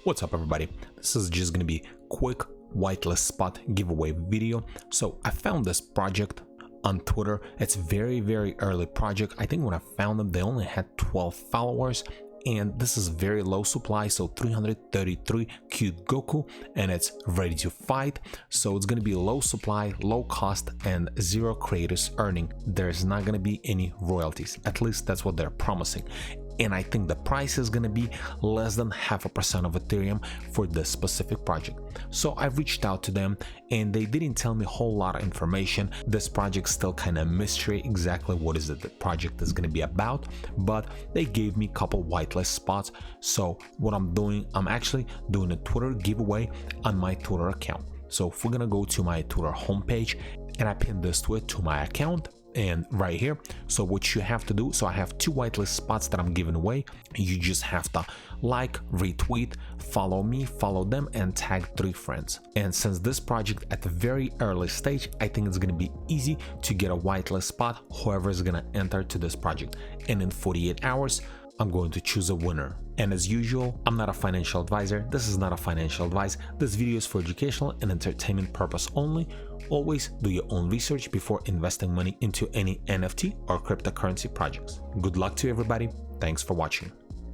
What's up everybody, this is just gonna be quick whitelist spot giveaway video. So I found this project on Twitter. It's very early project. I think when I found them they only had 12 followers and this is very low supply, so 333 cute Goku, and it's ready to fight. So it's gonna be low supply, low cost, and zero creators earning. There's not gonna be any royalties, at least that's what they're promising. And I think the price is gonna be less than 0.5% of Ethereum for this specific project. So I reached out to them and they didn't tell me a whole lot of information. This project's still kind of mystery exactly what is it the project is gonna be about, but they gave me a couple whitelist spots. So what I'm doing, I'm actually doing a Twitter giveaway on my Twitter account. So if we're gonna go to my Twitter homepage and I pin this tweet to my account, and right here, so what you have to do, so I have 2 whitelist spots that I'm giving away. You just have to like, retweet, follow me, follow them, and tag 3 friends. And since this project at the very early stage, I think it's gonna be easy to get a whitelist spot, whoever is gonna enter to this project. And in 48 hours I'm going to choose a winner. And as usual, I'm not a financial advisor. This is not a financial advice. This video is for educational and entertainment purpose only. Always do your own research before investing money into any NFT or cryptocurrency projects. Good luck to everybody. Thanks for watching.